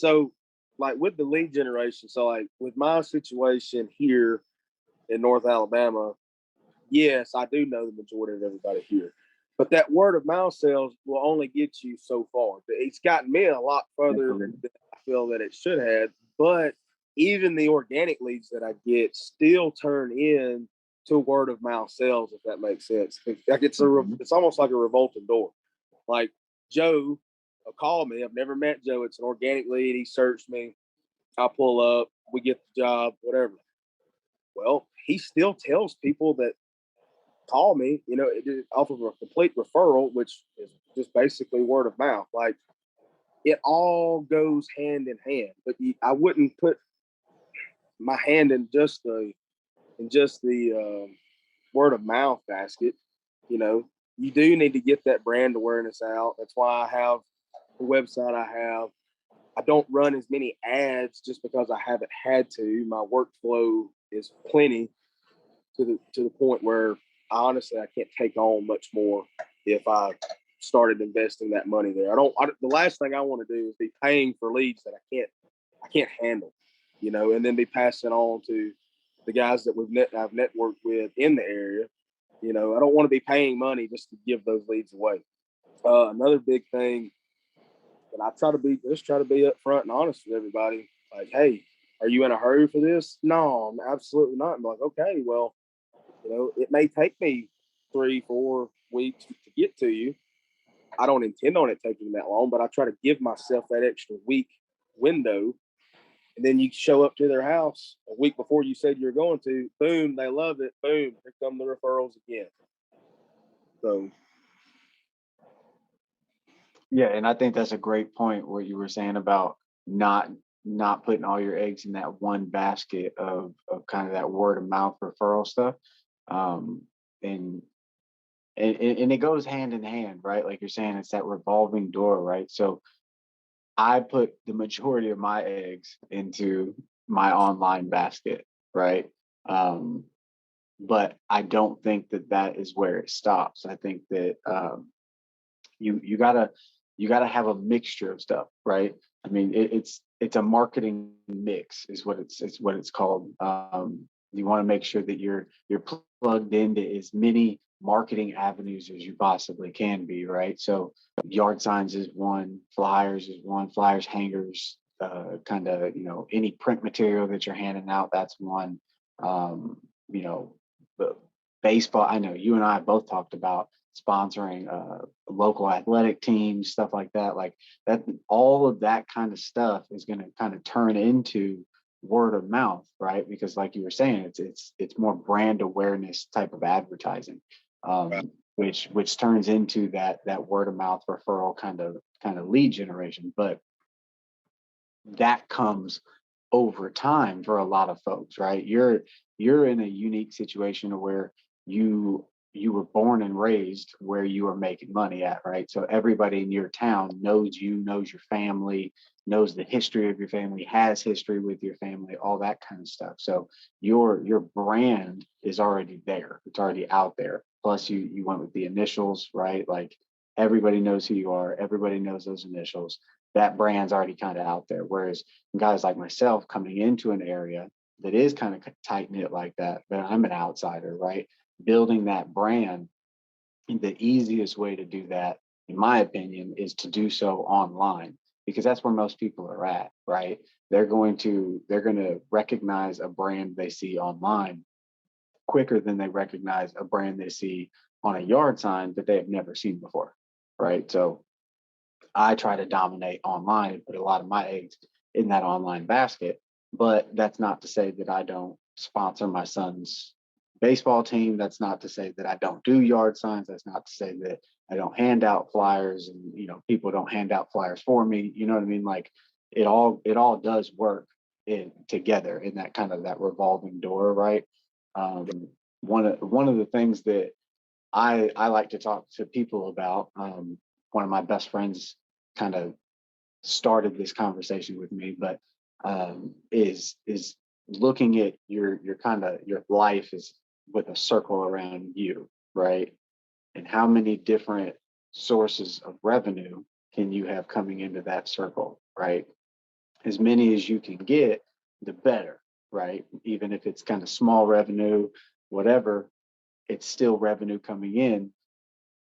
So, like with the lead generation, so like with my situation here in North Alabama, yes, I do know the majority of everybody here. But that word of mouth sales will only get you so far. It's gotten me a lot further than I feel that it should have. But even the organic leads that I get still turn in to word of mouth sales, if that makes sense. Like it's almost like a revolting door. Like Joe will call me. I've never met Joe. It's an organic lead. He searched me. I pull up. We get the job. Whatever. Well, he still tells people that call me, off of a complete referral, which is just basically word of mouth. Like it all goes hand in hand. But I wouldn't put my hand in just the word of mouth basket. You do need to get that brand awareness out. That's why I have the website I have. I don't run as many ads just because I haven't had to. My workflow is plenty to the point where honestly I can't take on much more if I started investing that money there. The last thing I want to do is be paying for leads that I can't handle, and then be passing on to the guys that I've networked with in the area. I don't want to be paying money just to give those leads away. Another big thing that I try to be upfront and honest with everybody. Like, hey, are you in a hurry for this? No, I'm absolutely not. I'm like, okay, well, it may take me 3-4 weeks to get to you. I don't intend on it taking that long, but I try to give myself that extra week window. And then you show up to their house a week before you said you're going to. Boom, they love it. Boom, here come the referrals again. So, yeah, and I think that's a great point what you were saying about not putting all your eggs in that one basket of kind of that word of mouth referral stuff. And it goes hand in hand, right? Like you're saying, it's that revolving door, right? So I put the majority of my eggs into my online basket, right? But I don't think that is where it stops. I think that you gotta have a mixture of stuff, right? I mean, it's a marketing mix, is what it's called. You want to make sure that you're plugged into as many marketing avenues as you possibly can be, right? So yard signs is one, flyers is one, flyers, hangers, kind of, any print material that you're handing out, that's one. You know, the baseball, I know you and I both talked about sponsoring local athletic teams, stuff like that. Like that, all of that kind of stuff is going to kind of turn into word of mouth, right? Because like you were saying, it's more brand awareness type of advertising, which turns into that word of mouth referral kind of lead generation. But that comes over time for a lot of folks, right? You're in a unique situation where you were born and raised where you are making money at, right? So everybody in your town knows you, knows your family, knows the history of your family, has history with your family, all that kind of stuff. So your brand is already there. It's already out there. Plus you went with the initials, right? Like everybody knows who you are. Everybody knows those initials. That brand's already kind of out there. Whereas guys like myself coming into an area that is kind of tight knit like that, but I'm an outsider, right? Building that brand, the easiest way to do that, in my opinion, is to do so online, because that's where most people are at, right? They're going to recognize a brand they see online quicker than they recognize a brand they see on a yard sign that they have never seen before, right? So I try to dominate online and put a lot of my eggs in that online basket. But that's not to say that I don't sponsor my son's baseball team. That's not to say that I don't do yard signs. That's not to say that I don't hand out flyers and, people don't hand out flyers for me. You know what I mean? Like it all does work together in that kind of that revolving door, right? One of the things that I like to talk to people about, one of my best friends kind of started this conversation with me, but is looking at your kind of your life is with a circle around you, right? And how many different sources of revenue can you have coming into that circle, right? as many as you can get, the better, right? Even if it's kind of small revenue, whatever, it's still revenue coming in.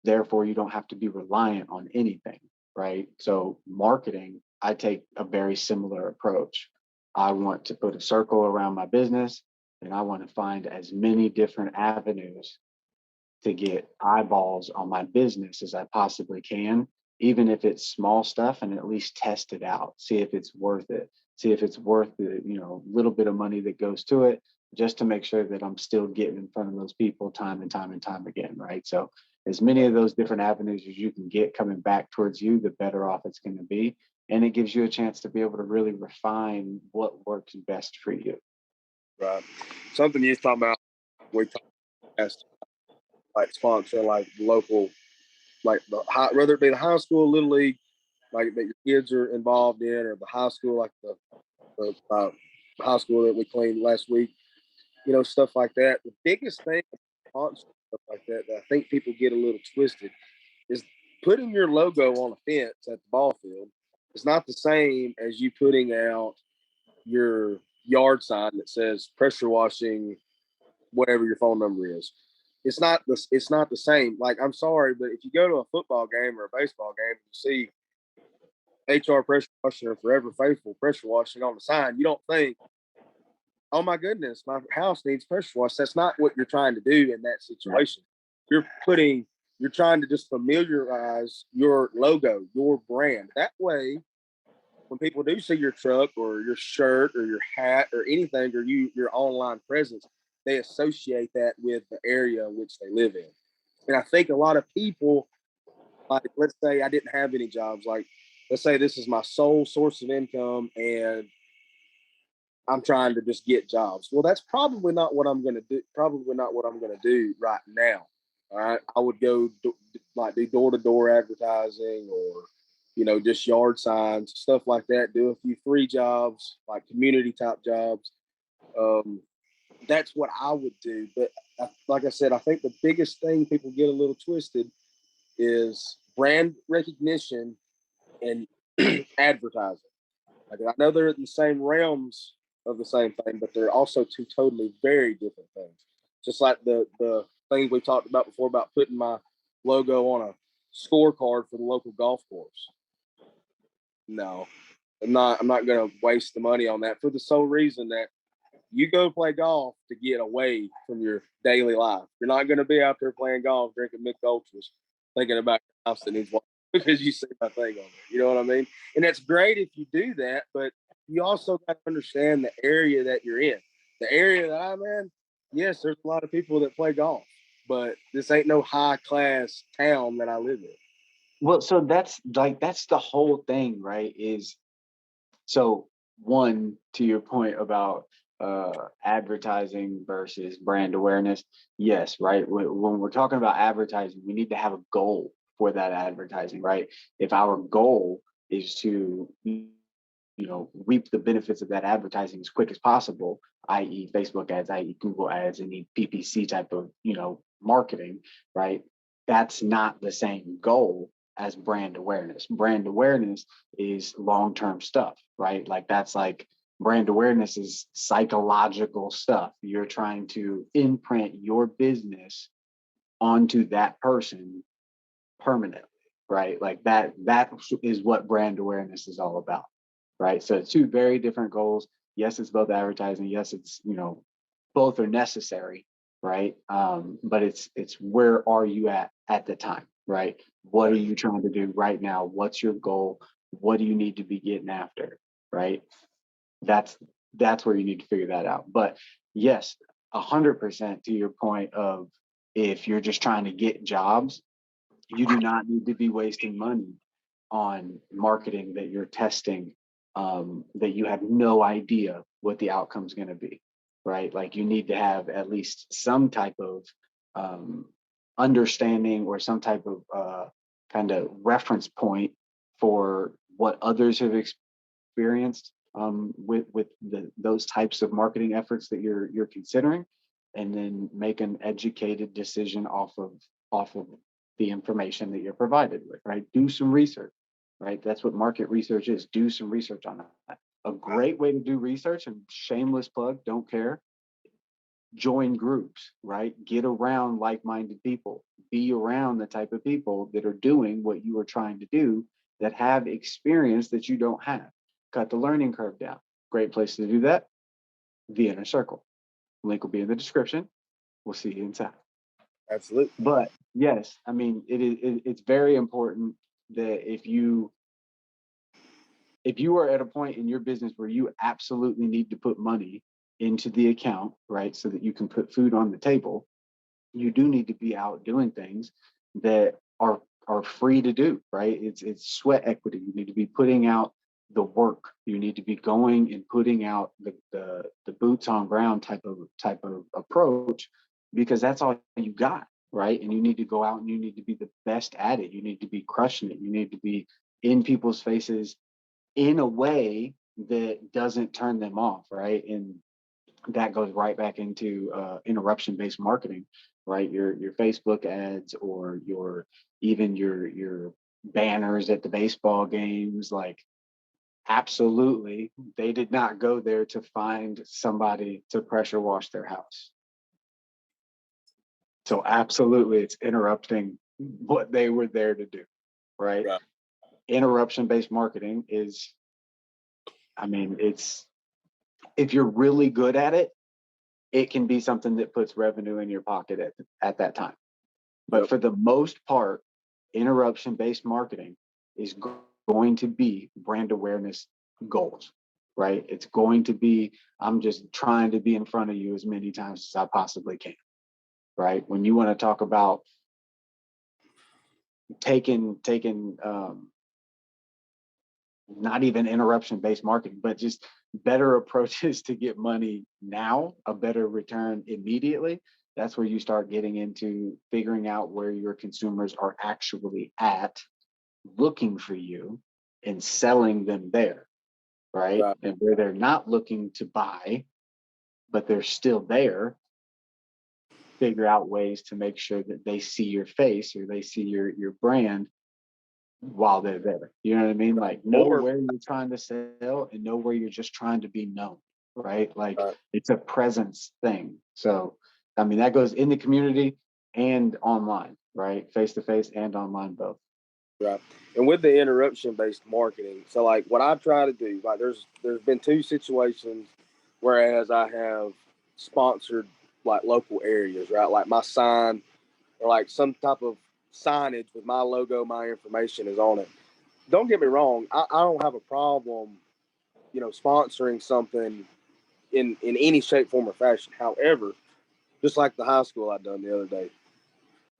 Therefore, you don't have to be reliant on anything, right? So, marketing, I take a very similar approach. I want to put a circle around my business and I want to find as many different avenues to get eyeballs on my business as I possibly can, even if it's small stuff, and at least test it out, see if it's worth it, see if it's worth the, little bit of money that goes to it, just to make sure that I'm still getting in front of those people time and time and time again, right? So as many of those different avenues as you can get coming back towards you, the better off it's going to be. And it gives you a chance to be able to really refine what works best for you. Right. Something you talking about, we talked about, like sponsor, like local, like the high, whether it be the high school, little league, like that your kids are involved in, or the high school, like the high school that we cleaned last week, stuff like that. The biggest thing, sponsor stuff like that, that I think people get a little twisted is putting your logo on a fence at the ball field is not the same as you putting out your yard sign that says pressure washing, whatever your phone number is. It's not the same. Like, I'm sorry, but if you go to a football game or a baseball game and you see HR pressure washing or Forever Faithful pressure washing on the sign, you don't think, oh my goodness, my house needs pressure wash. That's not what you're trying to do in that situation. You're trying to just familiarize your logo, your brand. That way, when people do see your truck or your shirt or your hat or anything, or your online presence, they associate that with the area in which they live in. And I think a lot of people, like, let's say I didn't have any jobs, like, let's say this is my sole source of income and I'm trying to just get jobs. Well, that's probably not what I'm going to do. Probably not what I'm going to do right now. All right. I would go like do door to door advertising, or, just yard signs, stuff like that. Do a few free jobs, like community type jobs. Um, that's what I would do. But like I said, I think the biggest thing people get a little twisted is brand recognition and advertising. Like, I know they're in the same realms of the same thing, but they're also two totally very different things. Just like the things we talked about before about putting my logo on a scorecard for the local golf course. No, I'm not going to waste the money on that for the sole reason that you go play golf to get away from your daily life. You're not going to be out there playing golf, drinking Mick Ultras, thinking about your house that needs water because you see my thing on there. You know what I mean? And that's great if you do that, but you also got to understand the area that you're in. The area that I'm in, yes, there's a lot of people that play golf, but this ain't no high class town that I live in. Well, so that's the whole thing, right? So one, to your point about advertising versus brand awareness, yes, right. When we're talking about advertising, we need to have a goal for that advertising, right? If our goal is to reap the benefits of that advertising as quick as possible, i.e. Facebook ads, i.e. Google ads, any PPC type of marketing, right? That's not the same goal as brand awareness. Brand awareness is long-term stuff, right? Like, that's like, brand awareness is psychological stuff. You're trying to imprint your business onto that person permanently, right? Like that is what brand awareness is all about, right? So it's two very different goals. Yes, it's both advertising. Yes, it's both are necessary, right? But it's where are you at the time, right? What are you trying to do right now? What's your goal? What do you need to be getting after, right? That's where you need to figure that out. But yes, 100% to your point of, if you're just trying to get jobs, you do not need to be wasting money on marketing that you're testing, that you have no idea what the outcome is going to be, right? Like, you need to have at least some type of understanding, or some type of kind of reference point for what others have experienced with those types of marketing efforts that you're considering, and then make an educated decision off of the information that you're provided with, right? Do some research, right? That's what market research is. Do some research on that. A great way to do research, and shameless plug, don't care, join groups, right? Get around like-minded people. Be around the type of people that are doing what you are trying to do, that have experience that you don't have. Cut the learning curve down. Great place to do that, the inner circle. Link will be in the description. We'll see you inside. Absolutely. But yes, I mean, it's very important that if you are at a point in your business where you absolutely need to put money into the account, right, so that you can put food on the table, you do need to be out doing things that are free to do, right? It's sweat equity. You need to be putting out the work. You need to be going and putting out the boots on ground type of approach, because that's all you got, right? And you need to go out and you need to be the best at it. You need to be crushing it. You need to be in people's faces in a way that doesn't turn them off, right? And that goes right back into interruption-based marketing, right? Your Facebook ads, or your banners at the baseball games. Like, absolutely, they did not go there to find somebody to pressure wash their house. So absolutely, it's interrupting what they were there to do, right? Interruption-based marketing is, I mean, it's, if you're really good at it, it can be something that puts revenue in your pocket at that time. But for the most part, interruption-based marketing is going to be brand awareness goals, right? It's going to be, I'm just trying to be in front of you as many times as I possibly can, right? When you want to talk about taking not even interruption-based marketing, but just better approaches to get money now, a better return immediately. That's where you start getting into figuring out where your consumers are actually at, looking for you, and selling them there, right? And where they're not looking to buy, but they're still there, figure out ways to make sure that they see your face or they see your brand while they're there. You know what I mean? Like, know where you're trying to sell and know where you're just trying to be known, right? Like, it's a presence thing. So, I mean, that goes in the community and online, right? Face to face and online, both. Right. And with the interruption-based marketing, so like what I try to do, like there's been two situations whereas I have sponsored like local areas, right? Like my sign or like some type of signage with my logo, my information is on it. Don't get me wrong, I don't have a problem, sponsoring something in any shape, form, or fashion. However, just like the high school I done the other day.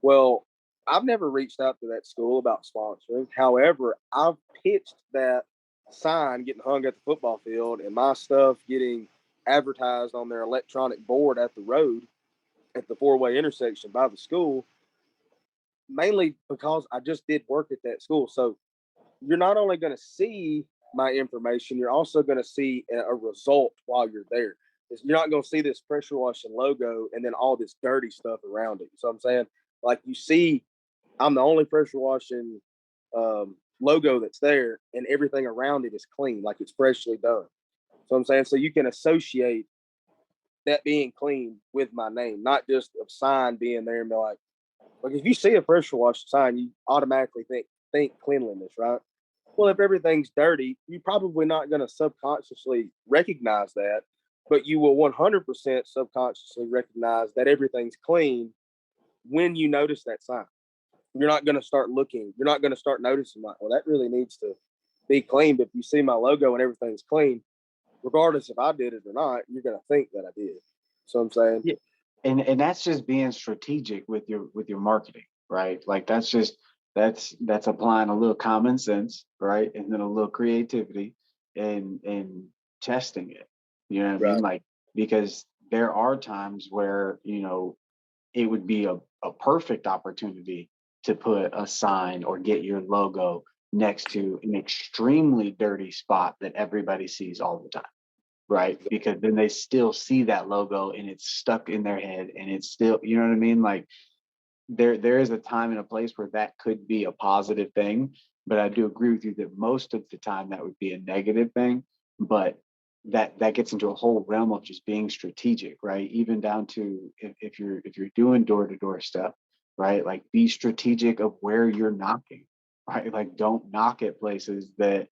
Well, I've never reached out to that school about sponsoring. However, I've pitched that sign getting hung at the football field and my stuff getting advertised on their electronic board at the road at the four-way intersection by the school, mainly because I just did work at that school. So you're not only going to see my information, you're also going to see a result while you're there. You're not going to see this pressure washing logo and then all this dirty stuff around it. So I'm saying, like, you see, I'm the only pressure washing logo that's there, and everything around it is clean, like it's freshly done. So I'm saying, so you can associate that being clean with my name, not just a sign being there and be like if you see a pressure wash sign, you automatically think cleanliness, right? Well, if everything's dirty, you're probably not going to subconsciously recognize that, but you will 100% subconsciously recognize that everything's clean when you notice that sign. You're not going to start looking. You're not going to start noticing like, well, that really needs to be clean. But if you see my logo and everything's clean, regardless if I did it or not, you're going to think that I did. So I'm saying, yeah. And that's just being strategic with your marketing, right? Like, that's applying a little common sense, right? And then a little creativity and testing it. You know what I mean? Like, because there are times where, it would be a perfect opportunity to put a sign or get your logo next to an extremely dirty spot that everybody sees all the time, right? Because then they still see that logo and it's stuck in their head and it's still, you know what I mean? Like, there is a time and a place where that could be a positive thing, but I do agree with you that most of the time that would be a negative thing. But that gets into a whole realm of just being strategic, right? Even down to if you're doing door-to-door stuff, right? Like be strategic of where you're knocking, right? Like don't knock at places that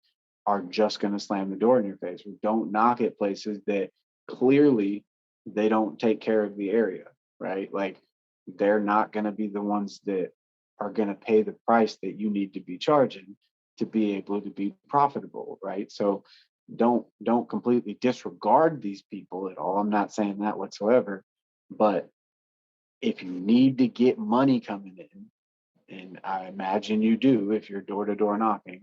are just going to slam the door in your face. Or don't knock at places that clearly they don't take care of the area, right? Like they're not going to be the ones that are going to pay the price that you need to be charging to be able to be profitable, right? So don't completely disregard these people at all. I'm not saying that whatsoever, but if you need to get money coming in, and I imagine you do if you're door to door knocking,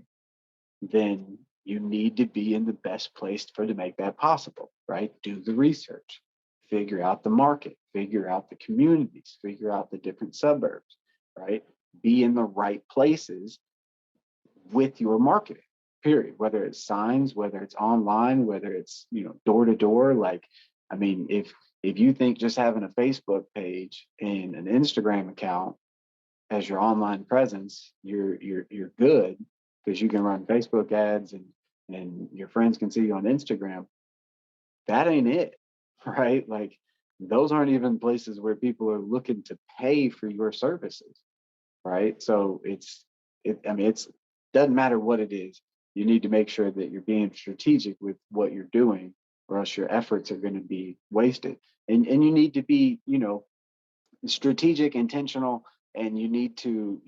then you need to be in the best place for to make that possible, right? Do the research, figure out the market, figure out the communities, figure out the different suburbs, right? Be in the right places with your marketing, period. Whether it's signs, whether it's online, whether it's, door to door. Like, I mean, if you think just having a Facebook page and an Instagram account as your online presence, you're good because you can run Facebook ads and your friends can see you on Instagram. That ain't it, right? Like those aren't even places where people are looking to pay for your services, right? So it's doesn't matter what it is. You need to make sure that you're being strategic with what you're doing, or else your efforts are going to be wasted. And you need to be, strategic, intentional, and you need to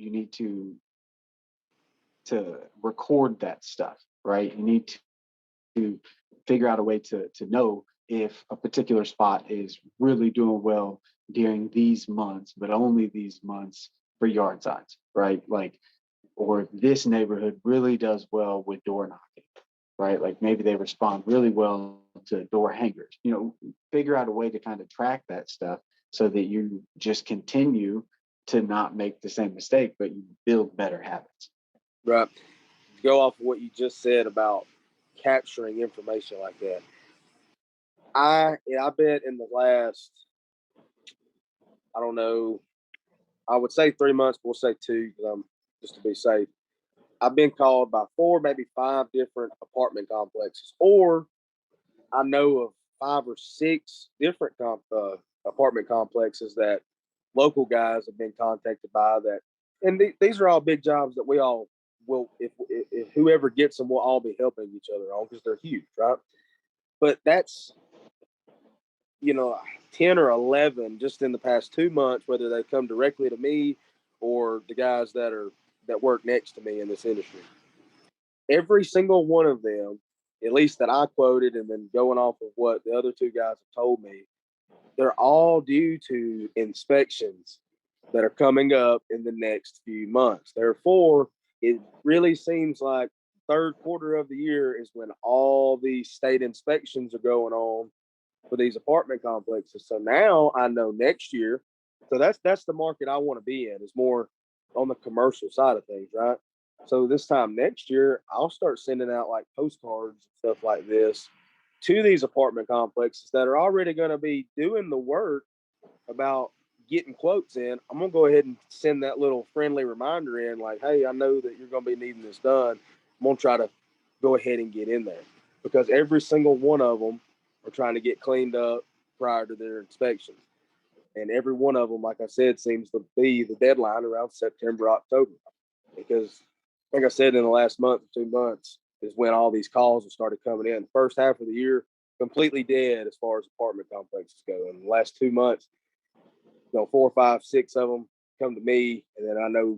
record that stuff, right? You need to figure out a way to know if a particular spot is really doing well during these months, but only these months for yard signs, right? Like, or if this neighborhood really does well with door knocking, right? Like maybe they respond really well to door hangers. Figure out a way to kind of track that stuff so that you just continue to not make the same mistake, but you build better habits. Right. Go off of what you just said about capturing information like that. I bet in the last, I don't know, I would say 3 months, but we'll say two because I'm just to be safe. I've been called by four, maybe five different apartment complexes, or I know of five or six different apartment complexes that local guys have been contacted by that, and these are all big jobs that we all will, if whoever gets them, will all be helping each other on because they're huge, right? But that's, you know, 10 or 11 just in the past 2 months, whether they come directly to me or the guys that work next to me in this industry. Every single one of them, at least that I quoted, and then going off of what the other two guys have told me, they're all due to inspections that are coming up in the next few months. Therefore, it really seems like third quarter of the year is when all these state inspections are going on for these apartment complexes. So now I know next year. So that's the market I want to be in. Is more on the commercial side of things, right? So this time next year, I'll start sending out like postcards and stuff like this to these apartment complexes that are already going to be doing the work about getting quotes in. I'm going to go ahead and send that little friendly reminder in like, hey, I know that you're going to be needing this done. I'm going to try to go ahead and get in there because every single one of them are trying to get cleaned up prior to their inspections. And every one of them, like I said, seems to be the deadline around September, October. Because, like I said, in the last month or 2 months is when all these calls have started coming in. The first half of the year, completely dead as far as apartment complexes go. In the last 2 months, 4, 5, 6 of them come to me, and then I know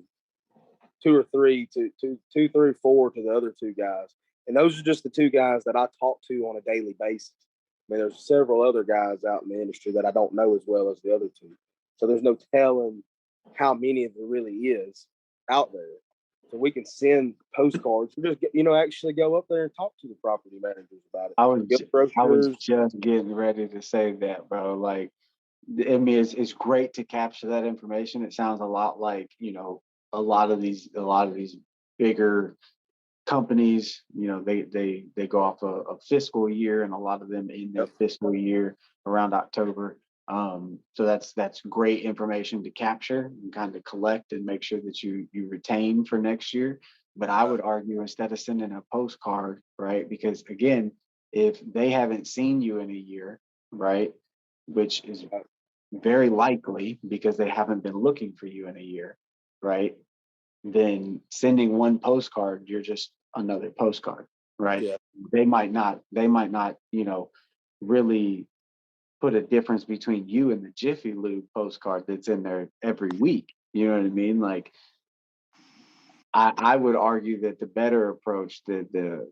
two or three, two through four to the other two guys. And those are just the two guys that I talk to on a daily basis. I mean, there's several other guys out in the industry that I don't know as well as the other two. So there's no telling how many of there really is out there. So we can send postcards. We just actually go up there and talk to the property managers about it. I was just getting ready to say that, bro. Like, I mean, it's great to capture that information. It sounds a lot like, a lot of these bigger companies, they go off a fiscal year, and a lot of them in their fiscal year around October. So that's great information to capture and kind of collect and make sure that you retain for next year. But I would argue, instead of sending a postcard, right? Because again, if they haven't seen you in a year, right, which is very likely because they haven't been looking for you in a year, right, then sending one postcard, you're just another postcard, right? Yeah. They might not, really put a difference between you and the Jiffy Lube postcard that's in there every week. You know what I mean? Like, I would argue that the better approach, the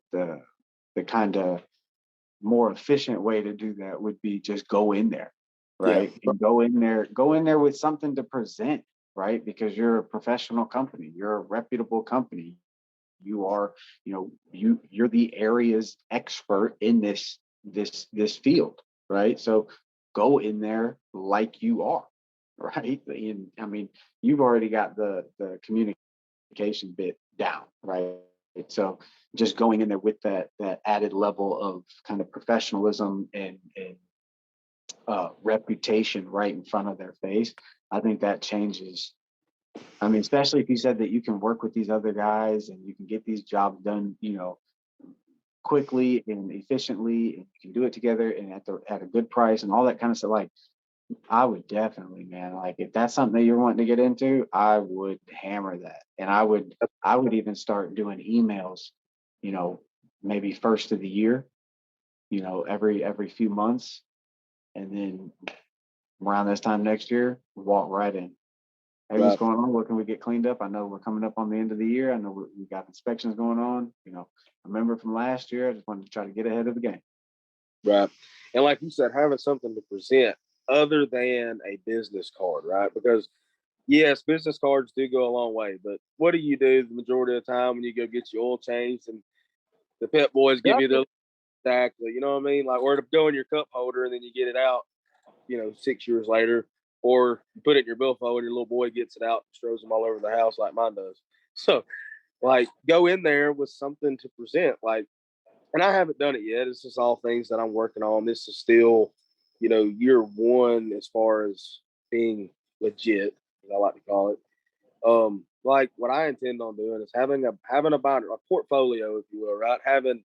kind of more efficient way to do that would be just go in there, Yeah. right? And go in there with something to present, right? Because you're a professional company, you're a reputable company. You are, you're the area's expert in this field, right? So go in there like you are, right? And I mean, you've already got the communication bit down, right? So just going in there with that added level of kind of professionalism and reputation right in front of their face, I think that changes. I mean, especially if you said that you can work with these other guys and you can get these jobs done, quickly and efficiently, and you can do it together and at a good price and all that kind of stuff. Like, I would definitely, man, like if that's something that you're wanting to get into, I would hammer that. And I would even start doing emails, you know, maybe first of the year, every few months. And then around this time next year, walk right in. Hey, what's Right. going on? What can we get cleaned up? I know we're coming up on the end of the year. I know we got inspections going on. I remember from last year, I just wanted to try to get ahead of the game. Right. And like you said, having something to present other than a business card, right? Because yes, business cards do go a long way, but what do you do the majority of the time when you go get your oil changed and the pet boys give Yep. you the exactly, you know what I mean? Like, or to go in your cup holder and then you get it out, 6 years later, or you put it in your billfold and your little boy gets it out and throws them all over the house like mine does. So, like, go in there with something to present. Like, and I haven't done it yet. It's just all things that I'm working on. This is still, year one as far as being legit, as I like to call it. Like what I intend on doing is having a binder, a portfolio, if you will, right? Having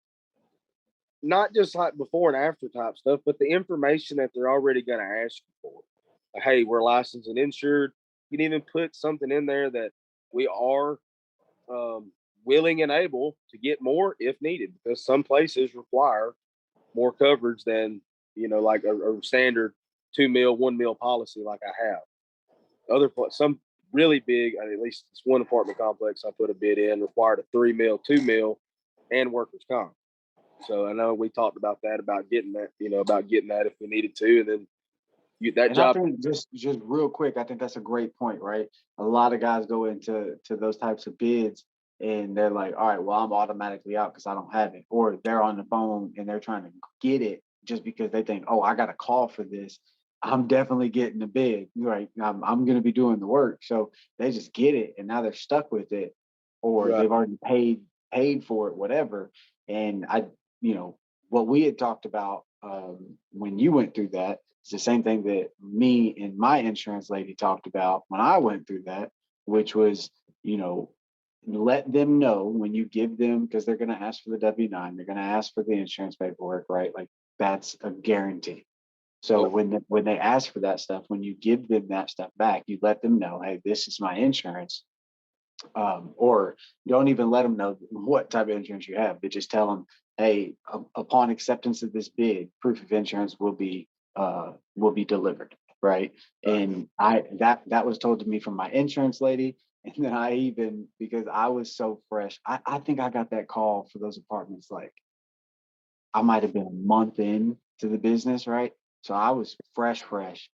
not just like before and after type stuff, but the information that they're already going to ask you for. Like, hey, we're licensed and insured. You can even put something in there that we are willing and able to get more if needed, because some places require more coverage than like a standard 2 mil, 1 mil policy like I have. Some really big, at least this one apartment complex I put a bid in required a 3 mil, 2 mil, and workers' comp. So I know we talked about that, about getting that, about getting that if we needed to, and then that And I job. think just real quick, I think that's a great point, right? A lot of guys go into those types of bids and they're like, all right, well, I'm automatically out because I don't have it. Or they're on the phone and they're trying to get it just because they think, oh, I got a call for this. I'm definitely getting the bid, right? I'm going to be doing the work. So they just get it and now they're stuck with it, or Right. they've already paid for it, whatever. And what we had talked about when you went through that, it's the same thing that me and my insurance lady talked about when I went through that, which was, let them know when you give them, because they're going to ask for the W-9, they're going to ask for the insurance paperwork, right? Like, that's a guarantee. So Yep. when they ask for that stuff, when you give them that stuff back, you let them know, hey, this is my insurance. Or don't even let them know what type of insurance you have, but just tell them, hey, upon acceptance of this bid, proof of insurance will be delivered, right? And that was told to me from my insurance lady. And then because I was so fresh, I think I got that call for those apartments, like I might have been a month in to the business, right? So I was fresh,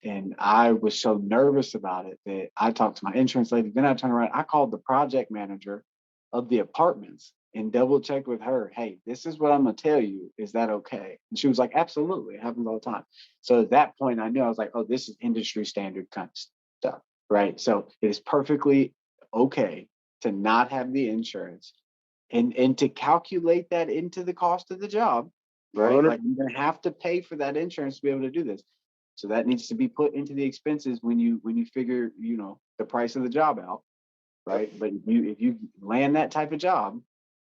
and I was so nervous about it that I talked to my insurance lady. Then I turned around, I called the project manager of the apartments and double checked with her. Hey, this is what I'm gonna tell you. Is that okay? And she was like, absolutely. It happens all the time. So at that point, I knew, I was like, oh, this is industry standard kind of stuff, right? So it is perfectly okay to not have the insurance and to calculate that into the cost of the job, right? 100. Like, you're going to have to pay for that insurance to be able to do this. So that needs to be put into the expenses when you figure, the price of the job out, right? But if you land that type of job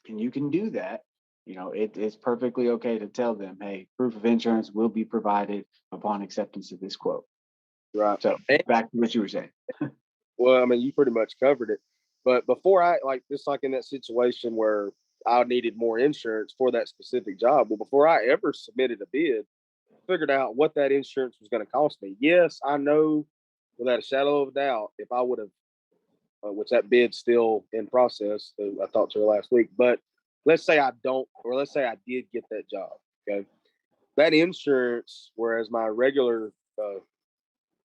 and you can do that, It's perfectly okay to tell them, hey, proof of insurance will be provided upon acceptance of this quote. Right. So And, back to what you were saying. well, I mean, you pretty much covered it. But before I like just like in that situation where I needed more insurance for that specific job, well, before I ever submitted a bid, figured out what that insurance was going to cost me. Yes, I know without a shadow of a doubt if I would have, which that bid's still in process. I talked to her last week, but let's say I don't, or let's say I did get that job. Okay, that insurance, whereas my regular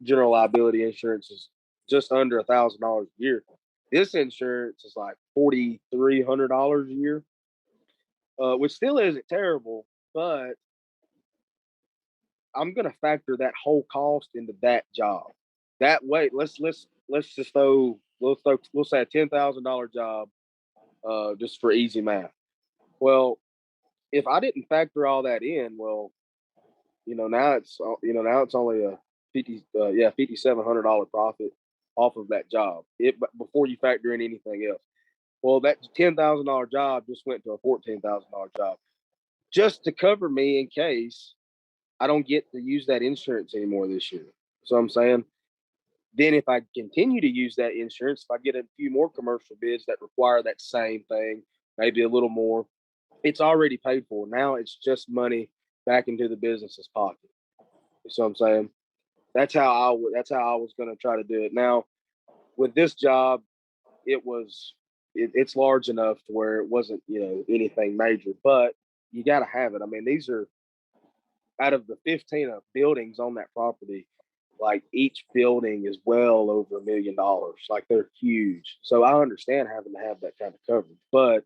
general liability insurance is just under $1,000 a year. This insurance is like $4,300 a year, which still isn't terrible, but I'm gonna factor that whole cost into that job. That way, let's just we'll say a $10,000 job, just for easy math. Well, if I didn't factor all that in, well, now it's only a $5,700 profit off of that job. Before you factor in anything else. Well, that $10,000 job just went to a $14,000 job just to cover me in case I don't get to use that insurance anymore this year. So I'm saying, then if I continue to use that insurance, if I get a few more commercial bids that require that same thing, maybe a little more, it's already paid for. Now it's just money back into the business's pocket. So I'm saying that's how I was going to try to do it. Now with this job, it's large enough to where it wasn't anything major, but you got to have it. I mean, these are out of the 15 buildings on that property, like each building is well over $1 million. Like they're huge. So I understand having to have that kind of coverage, but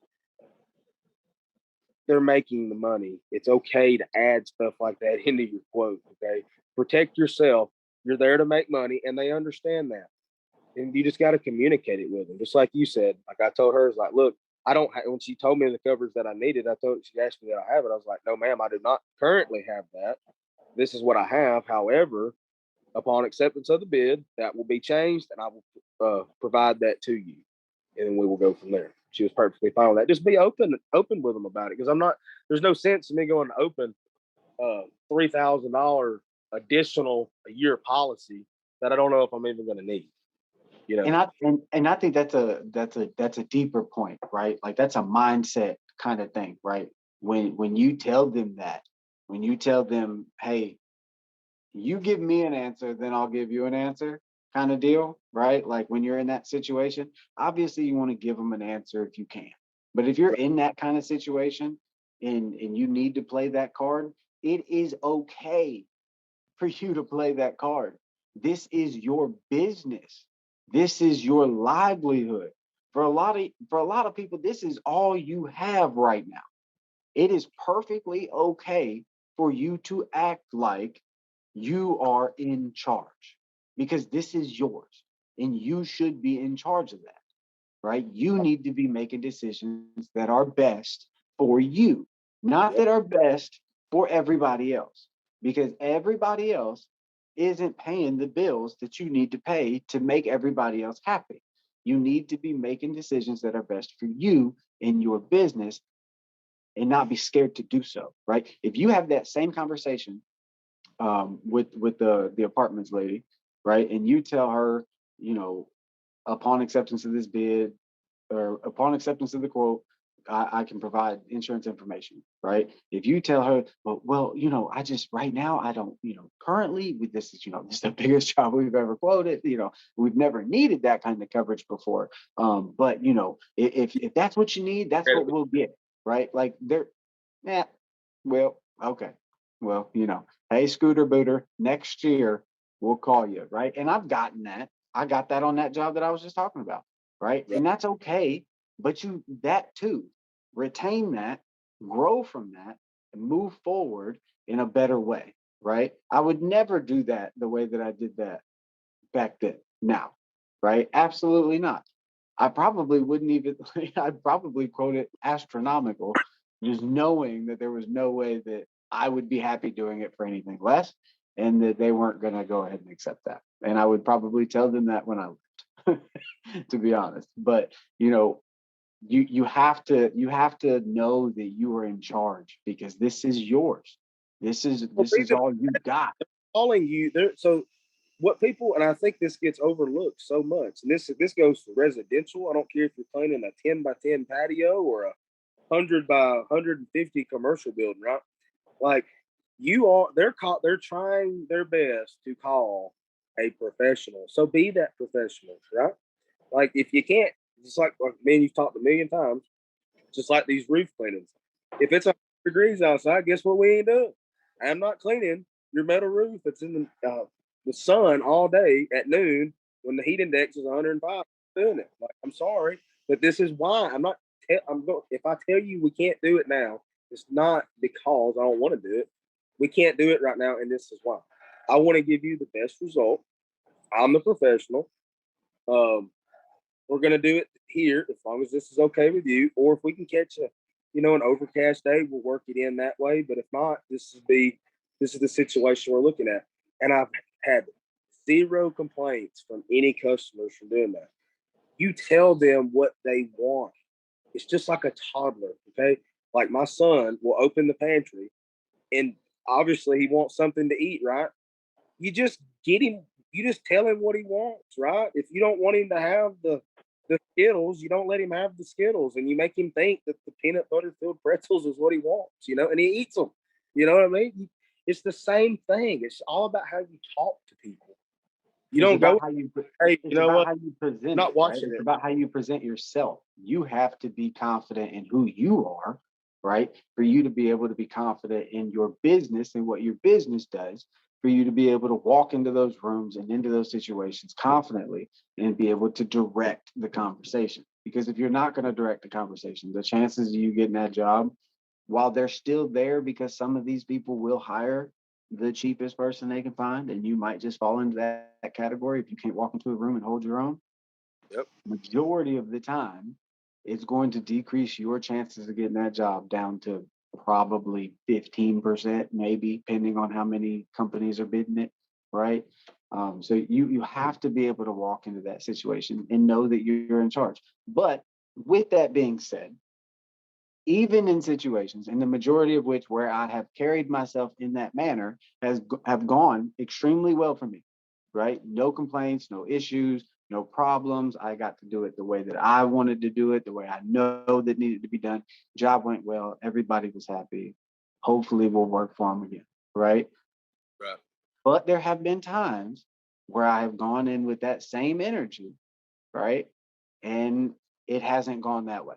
they're making the money. It's okay to add stuff like that into your quote. Okay. Protect yourself. You're there to make money, and they understand that. And you just got to communicate it with them. Just like you said, like I told her, it's like, look, I don't when she told me the coverage that I needed, she asked me that I have it. I was like, no, ma'am, I do not currently have that. This is what I have. However, upon acceptance of the bid, that will be changed, and I will provide that to you, and then we will go from there. She was perfectly fine with that. Just be open with them about it, because I'm not. There's no sense in me going to open $3,000 additional a year policy that I don't know if I'm even going to need. And I think that's a deeper point, right? Like that's a mindset kind of thing, right? When you tell them that, when you tell them, hey, you give me an answer, then I'll give you an answer, kind of deal, right? Like when you're in that situation, obviously you want to give them an answer if you can. But if you're in that kind of situation and you need to play that card, it is okay for you to play that card. This is your business. This is your livelihood. For a lot of people, this is all you have right now. It is perfectly okay for you to act like you are in charge because this is yours and you should be in charge of that, right? You need to be making decisions that are best for you, not that are best for everybody else, because everybody else isn't paying the bills that you need to pay to make everybody else happy. You need to be making decisions that are best for you in your business and not be scared to do so, right? If you have that same conversation with the apartments lady, right, and you tell her, you know, upon acceptance of this bid or upon acceptance of the quote, I can provide insurance information, right? If you tell her, well, I just right now I don't, currently with this is, this is the biggest job we've ever quoted. We've never needed that kind of coverage before. But if that's what you need, that's what we'll get, right? Like yeah, well, okay, well, hey, Scooter Booter, next year we'll call you, right? And I've gotten that. I got that on that job that I was just talking about, right? And that's okay. But that too, retain that, grow from that, and move forward in a better way, right? I would never do that the way that I did that back then. Now, right? Absolutely not. I probably wouldn't even, I'd probably quote it astronomical, just knowing that there was no way that I would be happy doing it for anything less and that they weren't going to go ahead and accept that. And I would probably tell them that when I left, to be honest. But, you have to know that you are in charge, because this is yours. This is all you got. Calling you there. So what people, and I think this gets overlooked so much, and this goes for residential. I don't care if you're cleaning a 10 by 10 patio or a 100 by 150 commercial building, right? Like they're trying their best to call a professional. So be that professional, right? Like if you can't, just like me and you've talked a million times, just like these roof cleanings. If it's 100 degrees outside, guess what we ain't doing? I'm not cleaning your metal roof that's in the sun all day at noon when the heat index is 105. I'm doing it. Like, I'm sorry, but this is why I'm not. I'm going. If I tell you we can't do it now, it's not because I don't want to do it. We can't do it right now, and this is why. I want to give you the best result. I'm the professional. Um, we're gonna do it here as long as this is okay with you. Or if we can catch an overcast day, we'll work it in that way. But if not, this is the situation we're looking at. And I've had zero complaints from any customers from doing that. You tell them what they want. It's just like a toddler, okay? Like my son will open the pantry and obviously he wants something to eat, right? You just get him, you just tell him what he wants, right? If you don't want him to have the Skittles, you don't let him have the Skittles, and you make him think that the peanut butter filled pretzels is what he wants, and he eats them. You know what I mean? It's the same thing. It's all about how you talk to people. You It's don't about go, how you hey, you it's know about what? how you present Not it, right? watching It's it. about how you present yourself. You have to be confident in who you are, right? For you to be able to be confident in your business and what your business does, for you to be able to walk into those rooms and into those situations confidently and be able to direct the conversation. Because if you're not going to direct the conversation, the chances of you getting that job, while they're still there, because some of these people will hire the cheapest person they can find, and you might just fall into that category if you can't walk into a room and hold your own. Yep. Majority of the time, it's going to decrease your chances of getting that job down to probably 15%, maybe, depending on how many companies are bidding it, right? So you have to be able to walk into that situation and know that you're in charge. But with that being said, even in situations, and the majority of which where I have carried myself in that manner have gone extremely well for me, right? No complaints, no issues, no problems. I got to do it the way that I wanted to do it, the way I know that needed to be done. Job went well. Everybody was happy. Hopefully we'll work for them again, right? Right. But there have been times where I have gone in with that same energy, right? And it hasn't gone that way.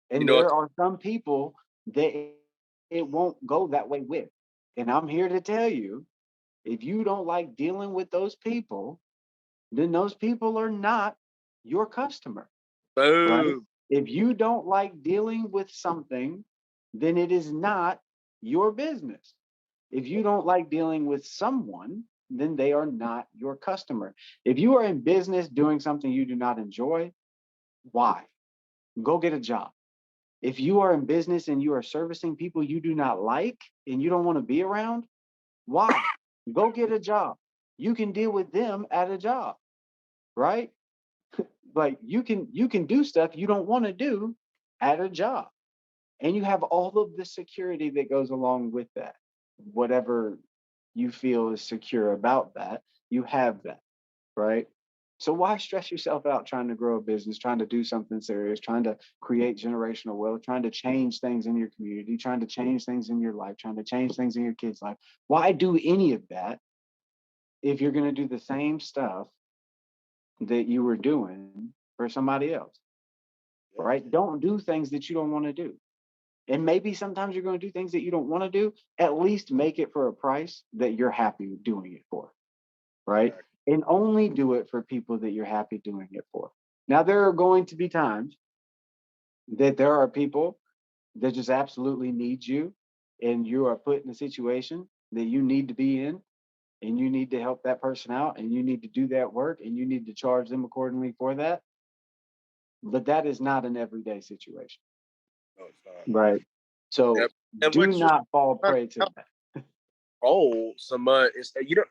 And there are some people that it won't go that way with. And I'm here to tell you, if you don't like dealing with those people, then those people are not your customer, right? Boom. If you don't like dealing with something, then it is not your business. If you don't like dealing with someone, then they are not your customer. If you are in business doing something you do not enjoy, why? Go get a job. If you are in business and you are servicing people you do not like and you don't want to be around, why? Go get a job. You can deal with them at a job, right? Like you can do stuff you don't want to do at a job. And you have all of the security that goes along with that. Whatever you feel is secure about that, you have that, right? So why stress yourself out trying to grow a business, trying to do something serious, trying to create generational wealth, trying to change things in your community, trying to change things in your life, trying to change things in your kids' life? Why do any of that if you're going to do the same stuff that you were doing for somebody else, right? Don't do things that you don't want to do. And maybe sometimes you're going to do things that you don't want to do. At least make it for a price that you're happy doing it for, right? And only do it for people that you're happy doing it for. Now, there are going to be times that there are people that just absolutely need you, and you are put in a situation that you need to be in, and you need to help that person out, and you need to do that work, and you need to charge them accordingly for that. But that is not an everyday situation. No, it's not. Right. So Yep. And do which not fall prey to that. oh, so much. It's you don't.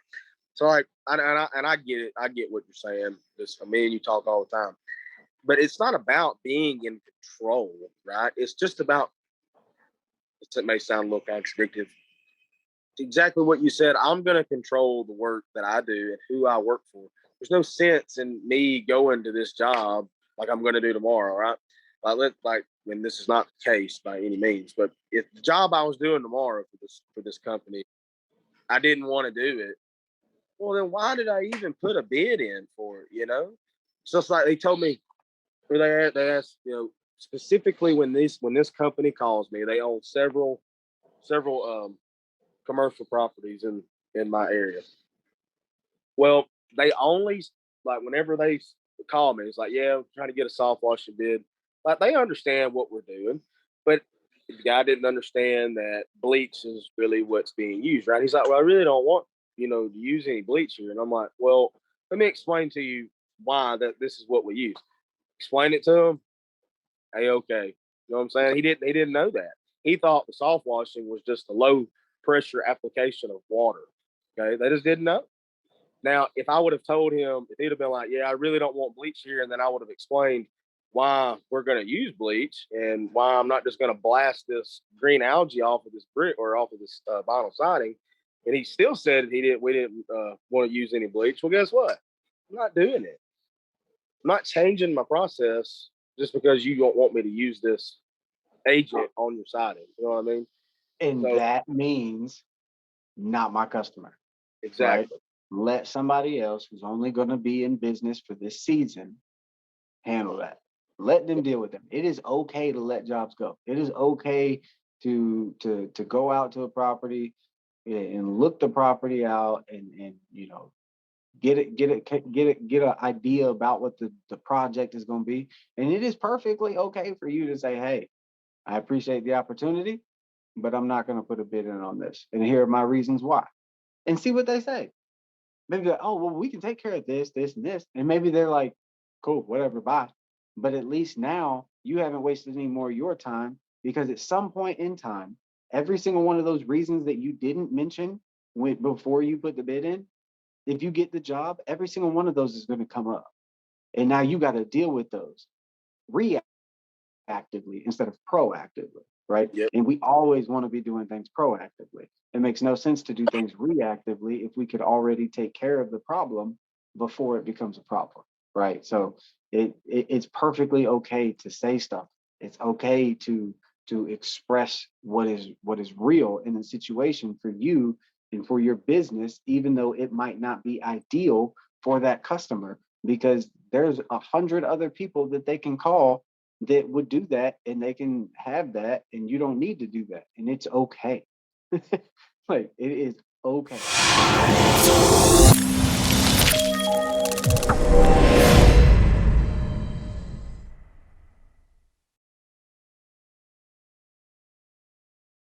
So like, and I get it. I get what you're saying. This, I mean, you talk all the time. but it's not about being in control, right? It's just about, it may sound a little contradictory, exactly what you said. I'm going to control the work that I do and who I work for. There's no sense in me going to this job like I'm going to do tomorrow, right? When this is not the case by any means, but if the job I was doing tomorrow for this company, I didn't want to do it, well, then why did I even put a bid in for it? You know, it's just like they told me, or they asked, you know, specifically when this company calls me, they own several commercial properties in my area. Well, they only, like, whenever they call me, it's like, yeah, I'm trying to get a soft washing bid. Like, they understand what we're doing, but the guy didn't understand that bleach is really what's being used, right? He's like, well, I really don't want, to use any bleach here. And I'm like, well, let me explain to you why that this is what we use. Explain it to him. Hey, okay. You know what I'm saying? He didn't know that. He thought the soft washing was just a low pressure application of water. Okay. They just didn't know. Now, if I would have told him, if he'd have been like, yeah, I really don't want bleach here, and then I would have explained why we're going to use bleach and why I'm not just going to blast this green algae off of this brick or off of this vinyl siding, and he still said we didn't want to use any bleach. Well, guess what? I'm not doing it. I'm not changing my process just because you don't want me to use this agent on your siding. You know what I mean? And so, that means not my customer. Exactly. Right? Let somebody else who's only going to be in business for this season handle that. Let them deal with them. It is okay to let jobs go. It is okay to go out to a property and look the property out and get an idea about what the project is going to be. And it is perfectly okay for you to say, hey, I appreciate the opportunity, but I'm not going to put a bid in on this. And here are my reasons why. And see what they say. Maybe like, oh, well, we can take care of this, this, and this. And maybe they're like, cool, whatever, bye. But at least now you haven't wasted any more of your time, because at some point in time, every single one of those reasons that you didn't mention before you put the bid in, if you get the job, every single one of those is going to come up. And now you got to deal with those reactively instead of proactively, right? Yep. And we always want to be doing things proactively. It makes no sense to do things reactively if we could already take care of the problem before it becomes a problem, right? So it's perfectly okay to say stuff. It's okay to express what is real in the situation for you and for your business, even though it might not be ideal for that customer, because there's 100 other people that they can call that would do that, and they can have that, and you don't need to do that, and it's okay. Like, it is okay.